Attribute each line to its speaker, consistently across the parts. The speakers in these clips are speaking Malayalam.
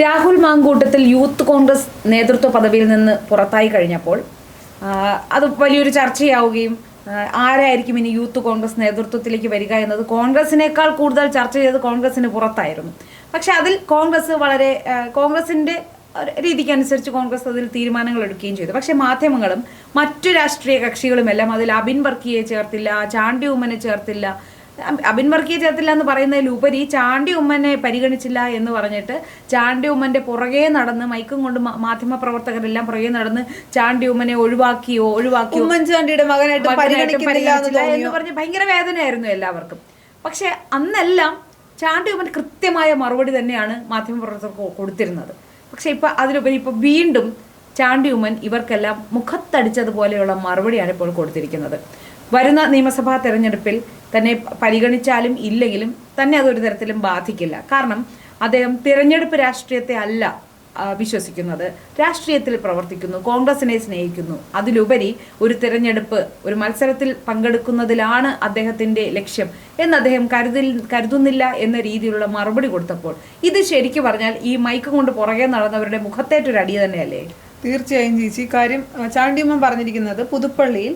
Speaker 1: രാഹുൽ മാങ്കൂട്ടത്തിൽ യൂത്ത് കോൺഗ്രസ് നേതൃത്വ പദവിയിൽ നിന്ന് പുറത്തായി കഴിഞ്ഞപ്പോൾ അത് വലിയൊരു ചർച്ചയാവുകയും ആരായിരിക്കും ഇനി യൂത്ത് കോൺഗ്രസ് നേതൃത്വത്തിലേക്ക് വരിക എന്നത് കോൺഗ്രസിനേക്കാൾ കൂടുതൽ ചർച്ച ചെയ്ത് കോൺഗ്രസിന് പുറത്തായിരുന്നു. പക്ഷെ അതിൽ കോൺഗ്രസിന്റെ രീതിക്കനുസരിച്ച് കോൺഗ്രസ് അതിൽ തീരുമാനങ്ങൾ എടുക്കുകയും ചെയ്തു. പക്ഷെ മാധ്യമങ്ങളും മറ്റു രാഷ്ട്രീയ കക്ഷികളുമെല്ലാം അതിൽ അബിൻ വർക്കിയെ ചേർത്തില്ല, ചാണ്ടി ഉമ്മനെ ചേർത്തില്ല. അബിൻ വർക്കിയെ ചേർത്തില്ല എന്ന് പറയുന്നതിലുപരി ചാണ്ടി ഉമ്മനെ പരിഗണിച്ചില്ല എന്ന് പറഞ്ഞിട്ട് ചാണ്ടി ഉമ്മന്റെ പുറകെ നടന്ന് മൈക്കും കൊണ്ട് മാധ്യമ പ്രവർത്തകരെല്ലാം പുറകെ നടന്ന് ചാണ്ടി ഉമ്മനെ ഒഴിവാക്കിയോ
Speaker 2: ഉമ്മൻചാണ്ടിയുടെ മകനായിട്ട് പരിഗണിക്കുന്നില്ല
Speaker 1: എന്ന് പറഞ്ഞ് ഭയങ്കര വേദനയായിരുന്നു എല്ലാവർക്കും. പക്ഷെ അന്നെല്ലാം ചാണ്ടി ഉമ്മൻ കൃത്യമായ മറുപടി തന്നെയാണ് മാധ്യമ പ്രവർത്തകർക്ക് കൊടുത്തിരുന്നത്. പക്ഷെ അതിലുപരി വീണ്ടും ചാണ്ടി ഉമ്മൻ ഇവർക്കെല്ലാം മുഖത്തടിച്ചതുപോലെയുള്ള മറുപടിയാണ് ഇപ്പോൾ കൊടുത്തിരിക്കുന്നത്. വരുന്ന നിയമസഭാ തെരഞ്ഞെടുപ്പിൽ തന്നെ പരിഗണിച്ചാലും ഇല്ലെങ്കിലും തന്നെ അതൊരു തരത്തിലും ബാധിക്കില്ല. കാരണം അദ്ദേഹം തിരഞ്ഞെടുപ്പ് രാഷ്ട്രീയത്തെ അല്ല വിശ്വസിക്കുന്നത്, രാഷ്ട്രീയത്തിൽ പ്രവർത്തിക്കുന്നു, കോൺഗ്രസിനെ സ്നേഹിക്കുന്നു. അതിലുപരി ഒരു മത്സരത്തിൽ പങ്കെടുക്കുന്നതിലാണ് അദ്ദേഹത്തിന്റെ ലക്ഷ്യം എന്ന് അദ്ദേഹം കരുതുന്നില്ല എന്ന രീതിയിലുള്ള മറുപടി കൊടുത്തപ്പോൾ ഇത് ശരിക്കും പറഞ്ഞാൽ ഈ മൈക്ക് കൊണ്ട് പുറകെ നടന്നവരുടെ മുഖത്തേറ്റൊരു അടി തന്നെയല്ലേ?
Speaker 2: തീർച്ചയായും ചേച്ചി. കാര്യം ചാണ്ടിയമ്മൻ പറഞ്ഞിരിക്കുന്നത് പുതുപ്പള്ളിയിൽ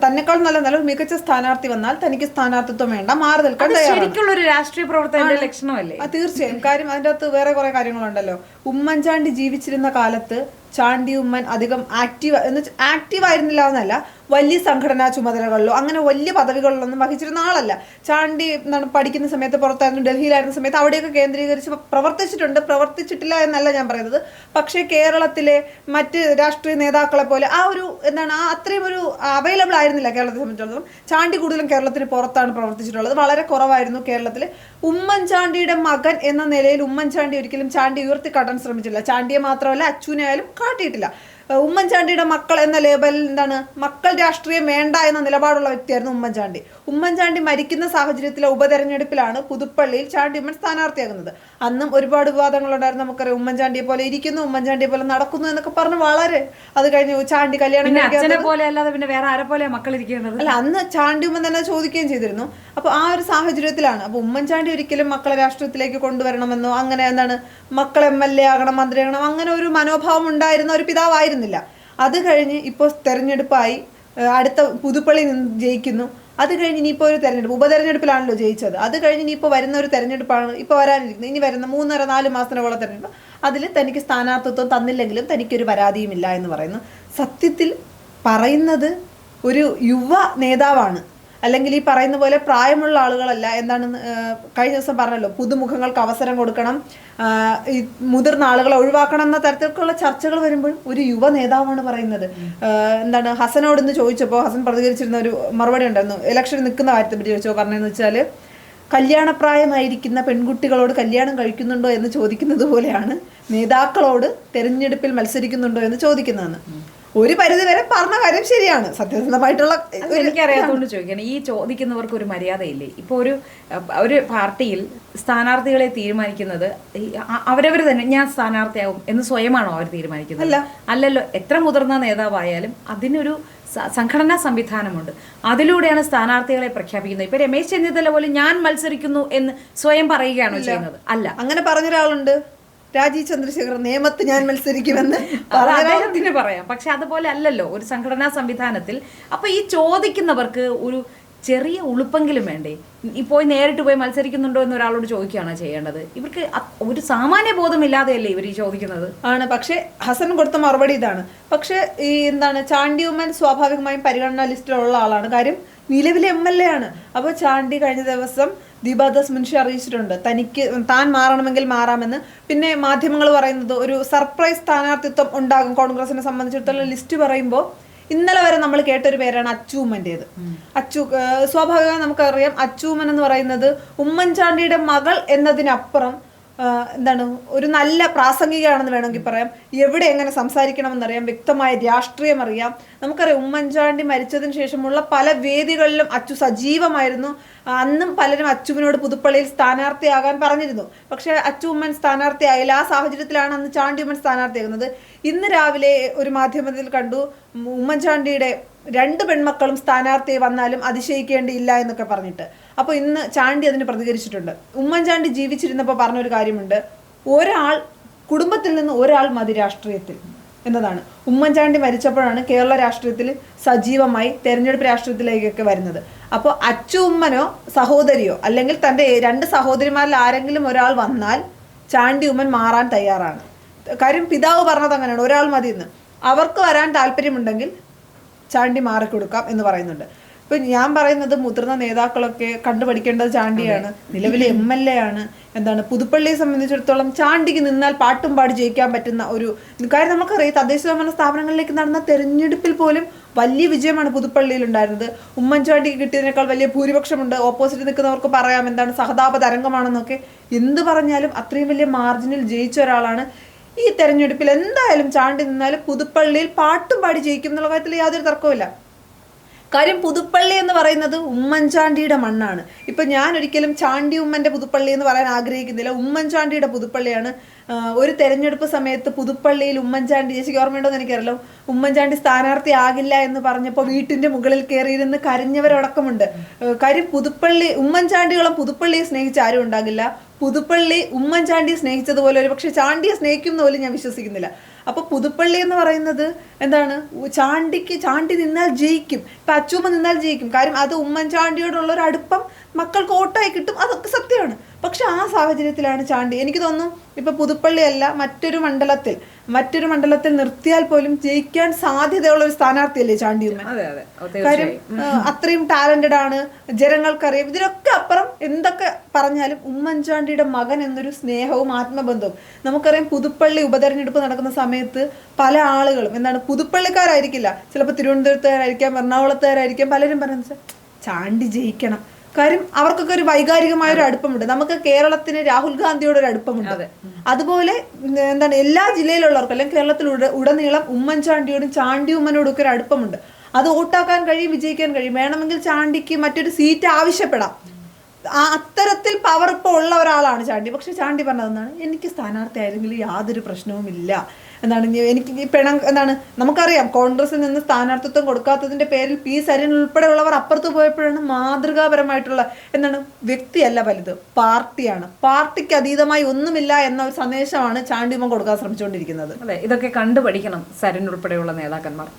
Speaker 2: തന്നെക്കാൾ നല്ല മികച്ച സ്ഥാനാർത്ഥി വന്നാൽ തനിക്ക് സ്ഥാനാർത്ഥിത്വം വേണ്ട, മാറി നിൽക്കാൻ
Speaker 1: ശരിക്കുള്ള ഒരു രാഷ്ട്രീയ പ്രവർത്തകന്റെ ലക്ഷണമല്ലേ?
Speaker 2: തീർച്ചയായും. കാര്യം അതിൻ്റെ അകത്ത് വേറെ കുറെ കാര്യങ്ങളുണ്ടല്ലോ. ഉമ്മൻചാണ്ടി ജീവിച്ചിരുന്ന കാലത്ത് ചാണ്ടി ഉമ്മൻ അധികം ആക്റ്റീവ് ആയിരുന്നില്ല എന്നല്ല, വലിയ സംഘടനാ ചുമതലകളിലോ അങ്ങനെ വലിയ പദവികളിലൊന്നും വഹിച്ചിരുന്ന ആളല്ല. ചാണ്ടി പഠിക്കുന്ന സമയത്ത് പുറത്തായിരുന്നു, ഡൽഹിയിലായിരുന്ന സമയത്ത് അവിടെയൊക്കെ കേന്ദ്രീകരിച്ച് പ്രവർത്തിച്ചിട്ടില്ല എന്നല്ല ഞാൻ പറയുന്നത്. പക്ഷേ കേരളത്തിലെ മറ്റ് രാഷ്ട്രീയ നേതാക്കളെ പോലെ അത്രയും ഒരു അവൈലബിൾ ആയിരുന്നില്ല കേരളത്തെ സംബന്ധിച്ചിടത്തോളം. ചാണ്ടി കൂടുതലും കേരളത്തിന് പുറത്താണ് പ്രവർത്തിച്ചിട്ടുള്ളത്, വളരെ കുറവായിരുന്നു കേരളത്തിൽ. ഉമ്മൻചാണ്ടിയുടെ മകൻ എന്ന നിലയിൽ ഉമ്മൻചാണ്ടി ഒരിക്കലും ചാണ്ടി ഉയർത്തിക്കാട്ടാൻ ശ്രമിച്ചില്ല. ചാണ്ടിയെ മാത്രമല്ല അച്ഛനെ ആയാലും കാട്ടിയിട്ടില്ല. ഉമ്മൻചാണ്ടിയുടെ മക്കൾ എന്ന ലേബലിൽ മക്കൾ രാഷ്ട്രീയം വേണ്ട എന്ന നിലപാടുള്ള വ്യക്തിയായിരുന്നു ഉമ്മൻചാണ്ടി. ഉമ്മൻചാണ്ടി മരിക്കുന്ന സാഹചര്യത്തിലെ ഉപതെരഞ്ഞെടുപ്പിലാണ് പുതുപ്പള്ളിയിൽ ചാണ്ടി ഉമ്മൻ സ്ഥാനാർത്ഥിയാകുന്നത്. അന്നും ഒരുപാട് വിവാദങ്ങളുണ്ടായിരുന്നു. നമുക്കറിയാം, ഉമ്മൻചാണ്ടിയെ പോലെ ഇരിക്കുന്നു, ഉമ്മൻചാണ്ടിയെ പോലെ നടക്കുന്നു എന്നൊക്കെ പറഞ്ഞ് അത് കഴിഞ്ഞു ചാണ്ടി കല്യാണം അല്ല, അന്ന് ചാണ്ടി ഉമ്മൻ തന്നെ ചോദിക്കുകയും ചെയ്തിരുന്നു. അപ്പൊ ആ ഒരു സാഹചര്യത്തിലാണ് അപ്പൊ ഉമ്മൻചാണ്ടി ഒരിക്കലും മക്കളെ രാഷ്ട്രീയത്തിലേക്ക് കൊണ്ടുവരണമെന്നോ അങ്ങനെ മക്കൾ MLA ആകണം, മന്ത്രിയാകണം അങ്ങനെ ഒരു മനോഭാവം ഉണ്ടായിരുന്ന ഒരു പിതാവായിരുന്നില്ല. അത് കഴിഞ്ഞ് ഇപ്പോൾ തെരഞ്ഞെടുപ്പായി, അടുത്ത പുതുപ്പള്ളി നിന്ന് ജയിക്കുന്നു. അത് കഴിഞ്ഞ് ഇനിയിപ്പോൾ ഒരു തെരഞ്ഞെടുപ്പ്, ഉപതെരഞ്ഞെടുപ്പിലാണല്ലോ ജയിച്ചത്. അത് കഴിഞ്ഞ് ഇനിയിപ്പോൾ വരുന്ന ഒരു തെരഞ്ഞെടുപ്പാണ് ഇപ്പോൾ വരാനിരിക്കുന്നത്. ഇനി വരുന്ന 3.5-4 മാസത്തിനുള്ള തെരഞ്ഞെടുപ്പ്. അതിൽ തനിക്ക് സ്ഥാനാർത്ഥിത്വം തന്നില്ലെങ്കിലും തനിക്കൊരു പരാതിയുമില്ല എന്ന് പറയുന്നു. സത്യത്തിൽ പറയുന്നത് ഒരു യുവ നേതാവാണ്, അല്ലെങ്കിൽ ഈ പറയുന്ന പോലെ പ്രായമുള്ള ആളുകളല്ല. കഴിഞ്ഞ ദിവസം പറഞ്ഞല്ലോ, പുതുമുഖങ്ങൾക്ക് അവസരം കൊടുക്കണം, ഈ മുതിർന്ന ആളുകളെ ഒഴിവാക്കണം എന്ന തരത്തിലുള്ള ചർച്ചകൾ വരുമ്പോൾ ഒരു യുവ നേതാവാണ് പറയുന്നത്. ഹസനോട് ഇന്ന് ചോദിച്ചപ്പോൾ ഹസൻ പ്രതികരിച്ചിരുന്ന ഒരു മറുപടി ഉണ്ടായിരുന്നു. ഇലക്ഷന് നിൽക്കുന്ന കാര്യത്തെ പറ്റി ചോദിച്ചപ്പോൾ പറഞ്ഞതെന്ന് വെച്ചാൽ, കല്യാണപ്രായമായിരിക്കുന്ന പെൺകുട്ടികളോട് കല്യാണം കഴിക്കുന്നുണ്ടോ എന്ന് ചോദിക്കുന്നത് പോലെയാണ് നേതാക്കളോട് തെരഞ്ഞെടുപ്പിൽ മത്സരിക്കുന്നുണ്ടോ എന്ന് ചോദിക്കുന്നതെന്ന്. ഒരു പരിധി വരെ പറഞ്ഞ കാര്യം ശരിയാണ്, സത്യസന്ധമായിട്ടുള്ള.
Speaker 1: എനിക്കറിയാത്തതുകൊണ്ട് ചോദിക്കണം, ഈ ചോദിക്കുന്നവർക്ക് ഒരു മര്യാദയില്ലേ? ഇപ്പോൾ ഒരു പാർട്ടിയിൽ സ്ഥാനാർത്ഥികളെ തീരുമാനിക്കുന്നത് അവരവർ തന്നെ ഞാൻ സ്ഥാനാർത്ഥിയാകും എന്ന് സ്വയമാണോ അവർ തീരുമാനിക്കുന്നത്? അല്ലല്ലോ. എത്ര മുതിർന്ന നേതാവായാലും അതിനൊരു സംഘടനാ സംവിധാനമുണ്ട്, അതിലൂടെയാണ് സ്ഥാനാർത്ഥികളെ പ്രഖ്യാപിക്കുന്നത്. ഇപ്പൊ രമേശ് ചെന്നിത്തല പോലും ഞാൻ മത്സരിക്കുന്നു എന്ന് സ്വയം പറയുകയാണോ ചെയ്യുന്നത്? അല്ല,
Speaker 2: അങ്ങനെ പറഞ്ഞൊരാളുണ്ട്, രാജീവ് ചന്ദ്രശേഖർ, നിയമത്ത് ഞാൻ മത്സരിക്കുമെന്ന്
Speaker 1: അദ്ദേഹത്തിന് പറയാം. പക്ഷെ അതുപോലെ അല്ലല്ലോ ഒരു സംഘടനാ സംവിധാനത്തിൽ. അപ്പൊ ഈ ചോദിക്കുന്നവർക്ക് ഒരു ചെറിയ ഉളുപ്പെങ്കിലും വേണ്ടേ? നേരിട്ട് പോയി മത്സരിക്കുന്നുണ്ടോ എന്ന് ഒരാളോട് ചോദിക്കുകയാണോ ചെയ്യേണ്ടത്? ഇവർക്ക് ഒരു സാമാന്യ ബോധമില്ലാതെയല്ലേ ഇവർ ഈ ചോദിക്കുന്നത്?
Speaker 2: ആണ്. പക്ഷെ ഹസൻ കൊടുത്ത മറുപടി ഇതാണ്. പക്ഷെ ഈ ചാണ്ടി ഉമ്മൻ സ്വാഭാവികമായും പരിഗണനാ ലിസ്റ്റിലുള്ള ആളാണ്. കാര്യം നിലവിലെ MLA ആണ്. അപ്പോൾ ചാണ്ടി കഴിഞ്ഞ ദിവസം ദീപാദാസ് മുൻഷി അറിയിച്ചിട്ടുണ്ട് താൻ മാറണമെങ്കിൽ മാറാമെന്ന്. പിന്നെ മാധ്യമങ്ങൾ പറയുന്നത് ഒരു സർപ്രൈസ് സ്ഥാനാർത്ഥിത്വം ഉണ്ടാകും കോൺഗ്രസിനെ സംബന്ധിച്ചിടത്തോളം. ലിസ്റ്റ് പറയുമ്പോൾ ഇന്നലെ വരെ നമ്മൾ കേട്ടൊരു പേരാണ് അച്ചൂമ്മൻ്റേത്. സ്വാഭാവികമായി നമുക്കറിയാം, അച്ചൂമ്മൻ എന്ന് പറയുന്നത് ഉമ്മൻചാണ്ടിയുടെ മകൾ എന്നതിനപ്പുറം ഒരു നല്ല പ്രാസംഗികയാണെന്ന് വേണമെങ്കിൽ പറയാം. എവിടെ എങ്ങനെ സംസാരിക്കണമെന്നറിയാം, വ്യക്തമായ രാഷ്ട്രീയം അറിയാം. നമുക്കറിയാം, ഉമ്മൻചാണ്ടി മരിച്ചതിന് ശേഷമുള്ള പല വേദികളിലും അച്ചു സജീവമായിരുന്നു. അന്നും പലരും അച്ചുവിനോട് പുതുപ്പള്ളിയിൽ സ്ഥാനാർത്ഥിയാകാൻ പറഞ്ഞിരുന്നു. പക്ഷെ അച്ചു ഉമ്മൻ സ്ഥാനാർത്ഥിയായില്ല. ആ സാഹചര്യത്തിലാണ് അന്ന് ചാണ്ടി ഉമ്മൻ സ്ഥാനാർത്ഥിയാകുന്നത്. ഇന്ന് രാവിലെ ഒരു മാധ്യമത്തിൽ കണ്ടു, ഉമ്മൻചാണ്ടിയുടെ 2 പെൺമക്കളും സ്ഥാനാർത്ഥി വന്നാലും അതിശയിക്കേണ്ടിയില്ല എന്നൊക്കെ പറഞ്ഞിട്ട്. അപ്പോൾ ഇന്ന് ചാണ്ടി അതിന് പ്രതികരിച്ചിട്ടുണ്ട്. ഉമ്മൻചാണ്ടി ജീവിച്ചിരുന്നപ്പോൾ പറഞ്ഞൊരു കാര്യമുണ്ട്, ഒരാൾ കുടുംബത്തിൽ നിന്ന് ഒരാൾ മതി രാഷ്ട്രീയത്തിൽ എന്നതാണ്. ഉമ്മൻചാണ്ടി മരിച്ചപ്പോഴാണ് കേരള രാഷ്ട്രീയത്തിൽ സജീവമായി തെരഞ്ഞെടുപ്പ് രാഷ്ട്രീയത്തിലേക്കൊക്കെ വരുന്നത്. അപ്പോൾ അച്ചു ഉമ്മനോ സഹോദരിയോ അല്ലെങ്കിൽ തൻ്റെ 2 സഹോദരിമാരിൽ ആരെങ്കിലും ഒരാൾ വന്നാൽ ചാണ്ടി ഉമ്മൻ മാറാൻ തയ്യാറാണ്. കാര്യം പിതാവ് പറഞ്ഞത് അങ്ങനെയാണ്, ഒരാൾ മതി എന്ന്. അവർക്ക് വരാൻ താല്പര്യമുണ്ടെങ്കിൽ ചാണ്ടി മാറിക്കൊടുക്കാം എന്ന് പറയുന്നുണ്ട്. ഇപ്പൊ ഞാൻ പറയുന്നത് മുതിർന്ന നേതാക്കളൊക്കെ കണ്ടുപഠിക്കേണ്ടത് ചാണ്ടിയാണ്. നിലവിലെ MLA ആണ്. എന്താണ് പുതുപ്പള്ളിയെ സംബന്ധിച്ചിടത്തോളം ചാണ്ടിക്ക് നിന്നാൽ പാട്ടും പാടി ജയിക്കാൻ പറ്റുന്ന ഒരു കാര്യം നമുക്കറിയാം. തദ്ദേശ സ്വയംഭരണ സ്ഥാപനങ്ങളിലേക്ക് നടന്ന തെരഞ്ഞെടുപ്പിൽ പോലും വലിയ വിജയമാണ് പുതുപ്പള്ളിയിൽ ഉണ്ടായിരുന്നത്. ഉമ്മൻചാണ്ടിക്ക് കിട്ടിയതിനേക്കാൾ വലിയ ഭൂരിപക്ഷമുണ്ട്. ഓപ്പോസിറ്റ് നിൽക്കുന്നവർക്ക് പറയാം എന്താണ് സഹതാപ തരംഗമാണെന്നൊക്കെ. എന്ത് പറഞ്ഞാലും അത്രയും വലിയ മാർജിനിൽ ജയിച്ച ഒരാളാണ്. ഈ തെരഞ്ഞെടുപ്പിൽ എന്തായാലും ചാണ്ടി നിന്നാലും പുതുപ്പള്ളിയിൽ പാട്ടും പാടി ജയിക്കും എന്നുള്ള കാര്യത്തിൽ യാതൊരു തർക്കവുമില്ല. കാര്യം പുതുപ്പള്ളി എന്ന് പറയുന്നത് ഉമ്മൻചാണ്ടിയുടെ മണ്ണാണ്. ഇപ്പൊ ഞാൻ ഒരിക്കലും ചാണ്ടി ഉമ്മന്റെ പുതുപ്പള്ളി എന്ന് പറയാൻ ആഗ്രഹിക്കുന്നില്ല. ഉമ്മൻചാണ്ടിയുടെ പുതുപ്പള്ളിയാണ്. ഒരു തെരഞ്ഞെടുപ്പ് സമയത്ത് പുതുപ്പള്ളിയിൽ ഉമ്മൻചാണ്ടി, ചേച്ചിക്ക് ഓർമ്മയുണ്ടോ എന്ന് എനിക്കറിയാലോ, ഉമ്മൻചാണ്ടി സ്ഥാനാർത്ഥി ആകില്ല എന്ന് പറഞ്ഞപ്പോൾ വീട്ടിന്റെ മുകളിൽ കയറിയിരുന്ന് കരഞ്ഞവരടക്കമുണ്ട്. കാര്യം ഉമ്മൻചാണ്ടിയോളം പുതുപ്പള്ളിയെ സ്നേഹിച്ച ആരും ഉണ്ടാകില്ല. പുതുപ്പള്ളി ഉമ്മൻചാണ്ടിയെ സ്നേഹിച്ചതുപോലെ ഒരു പക്ഷെ ചാണ്ടിയെ സ്നേഹിക്കും എന്ന് പോലും ഞാൻ വിശ്വസിക്കുന്നില്ല. അപ്പൊ പുതുപ്പള്ളി എന്ന് പറയുന്നത് എന്താണ്, ചാണ്ടി നിന്നാൽ ജയിക്കും. ഇപ്പൊ അച്ചൂമ്മ നിന്നാൽ ജയിക്കും. കാര്യം അത് ഉമ്മൻചാണ്ടിയോടുള്ള ഒരു അടുപ്പം മക്കൾക്ക് വോട്ടായി കിട്ടും, അതൊക്കെ സത്യമാണ്. പക്ഷെ ആ സാഹചര്യത്തിലാണ് ചാണ്ടി, എനിക്ക് തോന്നുന്നു ഇപ്പൊ പുതുപ്പള്ളി അല്ല മറ്റൊരു മണ്ഡലത്തിൽ നിർത്തിയാൽ പോലും ജയിക്കാൻ സാധ്യതയുള്ള ഒരു സ്ഥാനാർത്ഥിയല്ലേ ചാണ്ടി ഉമ്മൻ. കാര്യം അത്രയും ടാലന്റഡ് ആണ്, ജനങ്ങൾക്കറിയാം. ഇതിനൊക്കെ അപ്പുറം എന്തൊക്കെ പറഞ്ഞാലും ഉമ്മൻചാണ്ടിയുടെ മകൻ എന്നൊരു സ്നേഹവും ആത്മബന്ധവും നമുക്കറിയാം. പുതുപ്പള്ളി ഉപതെരഞ്ഞെടുപ്പ് നടക്കുന്ന സമയത്ത് പല ആളുകളും എന്താണ് പുതുപ്പള്ളിക്കാരായിരിക്കില്ല, ചിലപ്പോൾ തിരുവനന്തപുരത്തുകാരായിരിക്കാം, എറണാകുളത്തുകാരായിരിക്കാം, പലരും പറയുന്നത് ചാണ്ടി ജയിക്കണം. കാര്യം അവർക്കൊക്കെ ഒരു വൈകാരികമായ ഒരു അടുപ്പമുണ്ട്. നമുക്ക് കേരളത്തിന് രാഹുൽ ഗാന്ധിയോട് ഒരു അടുപ്പമുണ്ട്. അതുപോലെ എന്താണ് എല്ലാ ജില്ലയിലുള്ളവർക്കും അല്ലെങ്കിൽ കേരളത്തിൽ ഉടനീളം ഉമ്മൻചാണ്ടിയോടും ചാണ്ടി ഉമ്മനോടും ഒക്കെ ഒരു അടുപ്പമുണ്ട്. അത് വോട്ടാക്കാൻ കഴിയും, വിജയിക്കാൻ കഴിയും. വേണമെങ്കിൽ ചാണ്ടിക്ക് മറ്റൊരു സീറ്റ് ആവശ്യപ്പെടാം. അത്തരത്തിൽ പവർ ഇപ്പോൾ ഉള്ള ഒരാളാണ് ചാണ്ടി. പക്ഷെ ചാണ്ടി പറഞ്ഞതെന്നാണ്, എനിക്ക് സ്ഥാനാർത്ഥി ആയിരുന്നെങ്കിൽ യാതൊരു പ്രശ്നവുമില്ല എന്താണ്, എനിക്ക് എന്താണ് നമുക്കറിയാം കോൺഗ്രസിൽ നിന്ന് സ്ഥാനാർത്ഥിത്വം കൊടുക്കാത്തതിന്റെ പേരിൽ പി സരിൻ ഉൾപ്പെടെയുള്ളവർ അപ്പുറത്ത് പോയപ്പോഴാണ് മാതൃകാപരമായിട്ടുള്ള എന്താണ് വ്യക്തിയല്ല വലുത്, പാർട്ടിയാണ്. പാർട്ടിക്ക് അതീതമായി ഒന്നുമില്ല എന്ന ഒരു സന്ദേശമാണ് ചാണ്ടിമൻ കൊടുക്കാൻ ശ്രമിച്ചുകൊണ്ടിരിക്കുന്നത്.
Speaker 1: അതെ, ഇതൊക്കെ കണ്ടുപഠിക്കണം സരിൻ ഉൾപ്പെടെയുള്ള നേതാക്കന്മാർ.